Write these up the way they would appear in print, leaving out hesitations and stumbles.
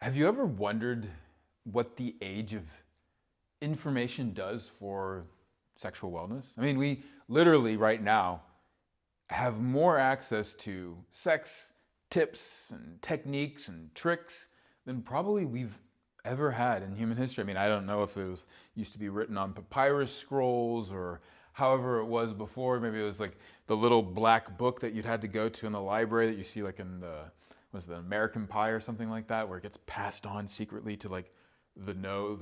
Have you ever wondered what the age of information does for sexual wellness? I mean, we literally right now have more access to sex tips and techniques and tricks than probably we've ever had in human history. I mean, I don't know if it was used to be written on papyrus scrolls or however it was before. Maybe it was like the little black book that you'd had to go to in the library that you see like in the American Pie or something like that, where it gets passed on secretly to like the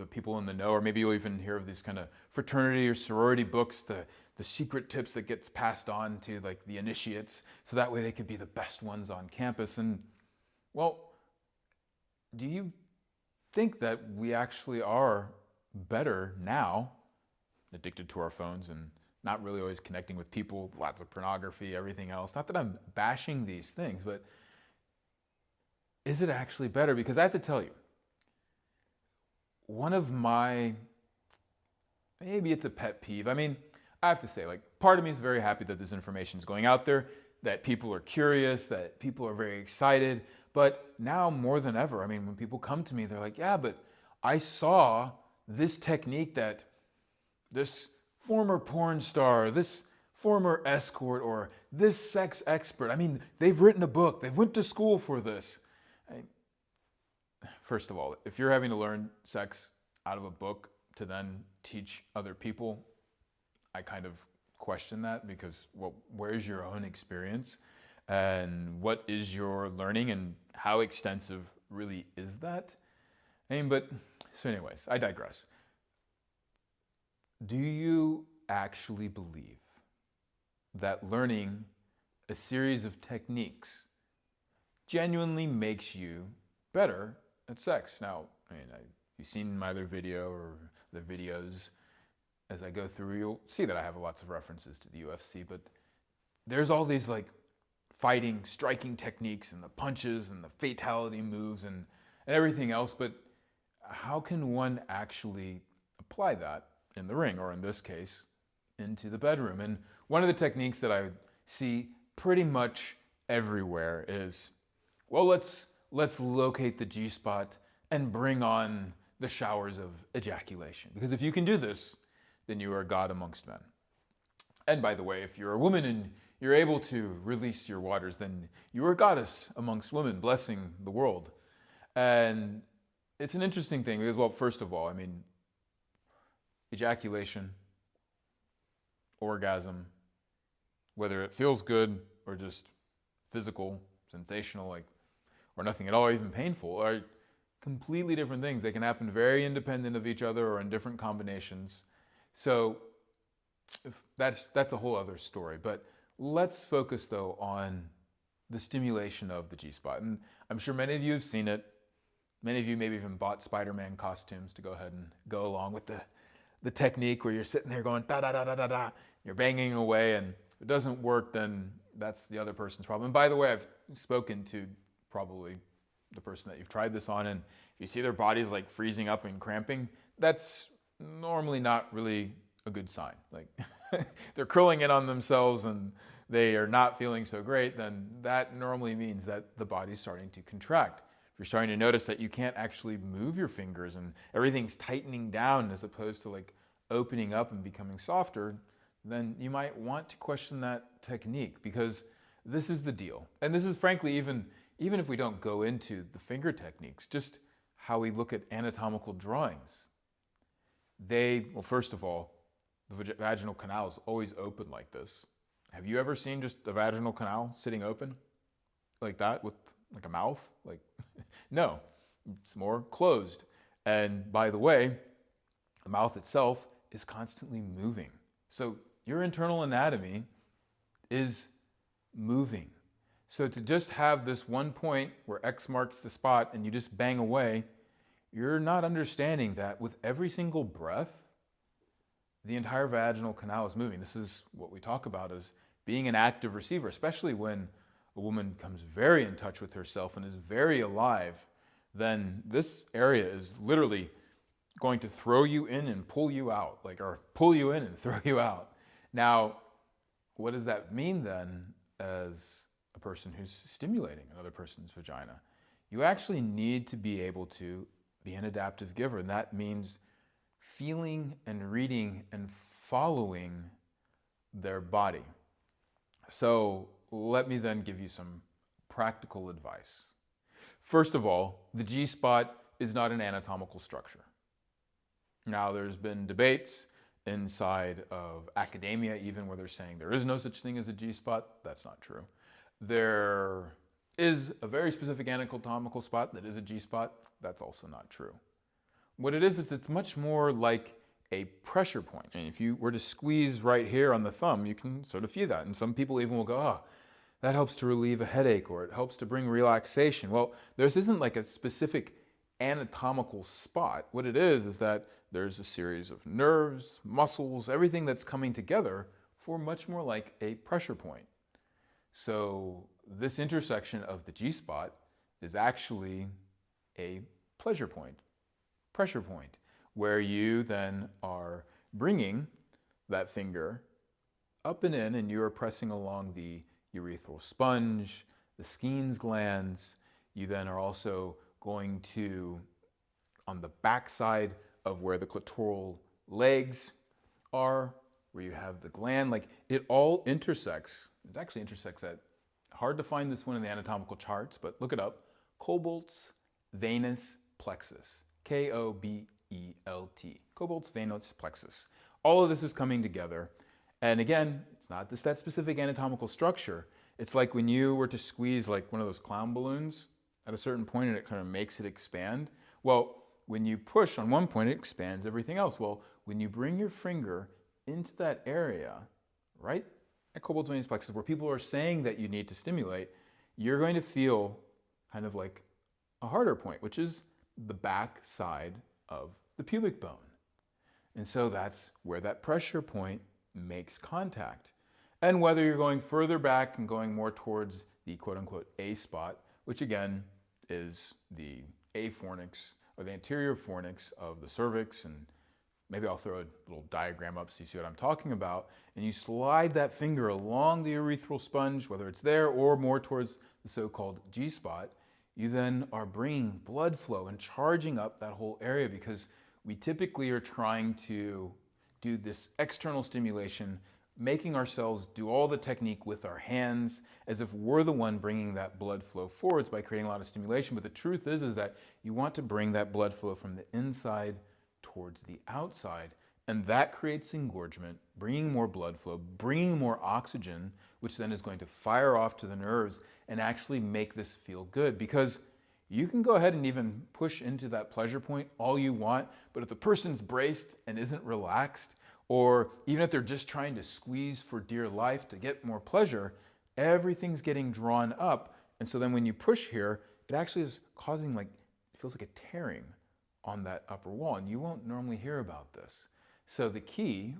people in the know, or maybe you'll even hear of these kind of fraternity or sorority books, the secret tips that gets passed on to like the initiates, so that way they could be the best ones on campus. And well, do you think that we actually are better now, addicted to our phones and not really always connecting with people, lots of pornography, everything else? Not that I'm bashing these things, but is it actually better? Because I have to tell you, one of my, maybe it's a pet peeve. I mean, I have to say, like, part of me is very happy that this information is going out there, that people are curious, that people are very excited. But now more than ever, I mean, when people come to me, they're like, yeah, but I saw this technique that this former porn star, this former escort, or this sex expert, I mean, they've written a book, they've went to school for this. First of all, if you're having to learn sex out of a book to then teach other people, I kind of question that, because, well, where's your own experience and what is your learning and how extensive really is that? I mean, but so anyways, I digress. Do you actually believe that learning a series of techniques genuinely makes you better at sex? Now, I mean, you've seen my other video or the videos. As I go through, you'll see that I have lots of references to the UFC, but there's all these like fighting, striking techniques and the punches and the fatality moves and everything else. But how can one actually apply that in the ring, or in this case, into the bedroom? And one of the techniques that I see pretty much everywhere is, well, let's locate the G-spot and bring on the showers of ejaculation. Because if you can do this, then you are God amongst men. And by the way, if you're a woman and you're able to release your waters, then you are a goddess amongst women, blessing the world. And it's an interesting thing because, well, first of all, I mean, ejaculation, orgasm, whether it feels good or just physical, sensational, like, or nothing at all, or even painful, are completely different things. They can happen very independent of each other or in different combinations. So that's a whole other story. But let's focus, though, on the stimulation of the G-spot. And I'm sure many of you have seen it. Many of you maybe even bought Spiderman costumes to go ahead and go along with the technique where you're sitting there going da-da-da-da-da-da. You're banging away, and if it doesn't work, then that's the other person's problem. And by the way, I've spoken to probably the person that you've tried this on, and if you see their bodies like freezing up and cramping, that's normally not really a good sign. Like they're curling in on themselves and they are not feeling so great, then that normally means that the body's starting to contract. If you're starting to notice that you can't actually move your fingers and everything's tightening down as opposed to like opening up and becoming softer, then you might want to question that technique, because this is the deal. And this is frankly, even if we don't go into the finger techniques, just how we look at anatomical drawings. Well, first of all, the vaginal canal is always open like this. Have you ever seen just the vaginal canal sitting open like that with like a mouth? Like, no, it's more closed. And by the way, the mouth itself is constantly moving. So your internal anatomy is moving. So to just have this one point where X marks the spot and you just bang away, you're not understanding that with every single breath, the entire vaginal canal is moving. This is what we talk about as being an active receiver, especially when a woman becomes very in touch with herself and is very alive. Then this area is literally going to throw you in and pull you out, like, or pull you in and throw you out. Now, what does that mean then as a person who's stimulating another person's vagina? you actually need to be able to be an adaptive giver. And that means feeling and reading and following their body. So let me then give you some practical advice. First of all, the G-spot is not an anatomical structure. Now, there's been debates inside of academia, even where they're saying there is no such thing as a G-spot. That's not true. There is a very specific anatomical spot that is a G-spot. That's also not true. What it is it's much more like a pressure point. And if you were to squeeze right here on the thumb, you can sort of feel that. And some people even will go, oh, that helps to relieve a headache, or it helps to bring relaxation. Well, this isn't like a specific anatomical spot. What it is that there's a series of nerves, muscles, everything that's coming together for much more like a pressure point. So this intersection of the G-spot is actually a pleasure point, pressure point, where you then are bringing that finger up and in, and you are pressing along the urethral sponge, the Skene's glands. You then are also going to, on the backside of where the clitoral legs are, where you have the gland, like it all intersects. It actually intersects at, hard to find this one in the anatomical charts, but look it up. Cobalt's venous plexus, K-O-B-E-L-T, Cobalt's venous plexus. All of this is coming together. And again, it's not just that specific anatomical structure. It's like when you were to squeeze like one of those clown balloons at a certain point and it kind of makes it expand. Well, when you push on one point, it expands everything else. Well, when you bring your finger into that area, right at Cobalt's venous plexus, where people are saying that you need to stimulate, you're going to feel kind of like a harder point, which is the back side of the pubic bone. And so that's where that pressure point makes contact. And whether you're going further back and going more towards the quote-unquote A spot, which again is the A fornix, or the anterior fornix of the cervix, and maybe I'll throw a little diagram up so you see what I'm talking about, and you slide that finger along the urethral sponge, whether it's there or more towards the so-called G-spot, you then are bringing blood flow and charging up that whole area, because we typically are trying to do this external stimulation, making ourselves do all the technique with our hands as if we're the one bringing that blood flow forwards by creating a lot of stimulation. But the truth is that you want to bring that blood flow from the inside towards the outside. And that creates engorgement, bringing more blood flow, bringing more oxygen, which then is going to fire off to the nerves and actually make this feel good. Because you can go ahead and even push into that pleasure point all you want, but if the person's braced and isn't relaxed, or even if they're just trying to squeeze for dear life to get more pleasure, everything's getting drawn up. And so then when you push here, it actually is causing it feels like a tearing on that upper wall, and you won't normally hear about this. So the key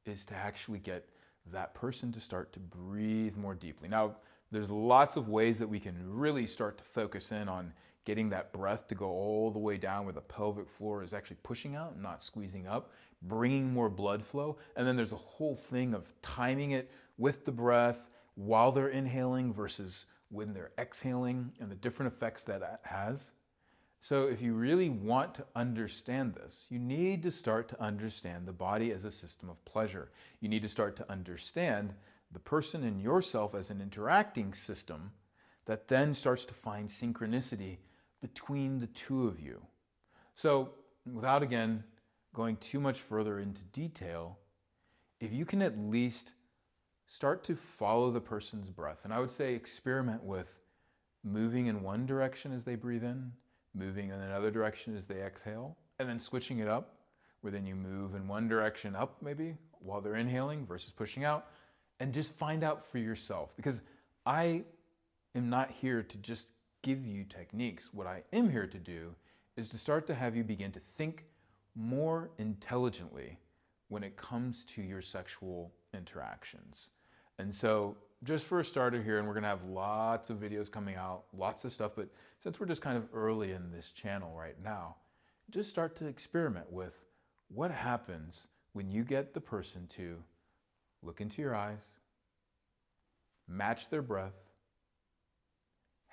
is to actually get that person to start to breathe more deeply. Now, there's lots of ways that we can really start to focus in on getting that breath to go all the way down where the pelvic floor is actually pushing out and not squeezing up, bringing more blood flow. And then there's a whole thing of timing it with the breath while they're inhaling versus when they're exhaling, and the different effects that has. So if you really want to understand this, you need to start to understand the body as a system of pleasure. You need to start to understand the person and yourself as an interacting system that then starts to find synchronicity between the two of you. So without, again, going too much further into detail, if you can at least start to follow the person's breath, and I would say experiment with moving in one direction as they breathe in, moving in another direction as they exhale, and then switching it up, where then you move in one direction up maybe while they're inhaling versus pushing out, and just find out for yourself. Because I am not here to just give you techniques. What I am here to do is to start to have you begin to think more intelligently when it comes to your sexual interactions. And so just for a starter here, and we're gonna have lots of videos coming out, lots of stuff, but since we're just kind of early in this channel right now, just start to experiment with what happens when you get the person to look into your eyes, match their breath,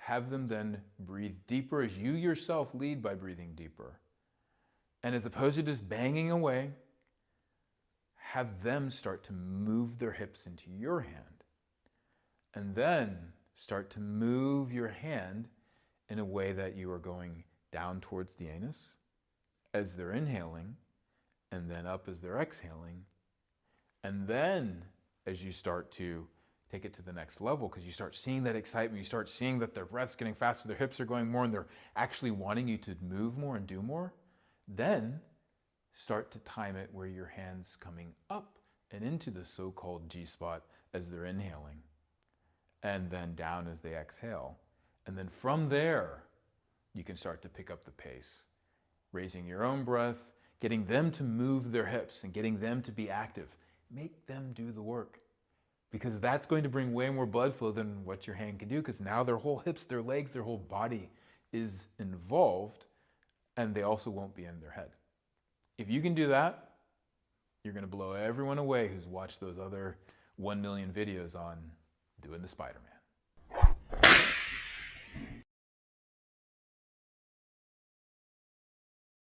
have them then breathe deeper as you yourself lead by breathing deeper. And as opposed to just banging away, have them start to move their hips into your hand. And then start to move your hand in a way that you are going down towards the anus as they're inhaling, and then up as they're exhaling. And then as you start to take it to the next level, because you start seeing that excitement, you start seeing that their breath's getting faster, their hips are going more, and they're actually wanting you to move more and do more, then start to time it where your hand's coming up and into the so-called G-spot as they're inhaling, and then down as they exhale. And then from there, you can start to pick up the pace, raising your own breath, getting them to move their hips and getting them to be active. Make them do the work, because that's going to bring way more blood flow than what your hand can do, because now their whole hips, their legs, their whole body is involved, and they also won't be in their head. If you can do that, you're going to blow everyone away who's watched those other 1 million videos on doing the Spiderman.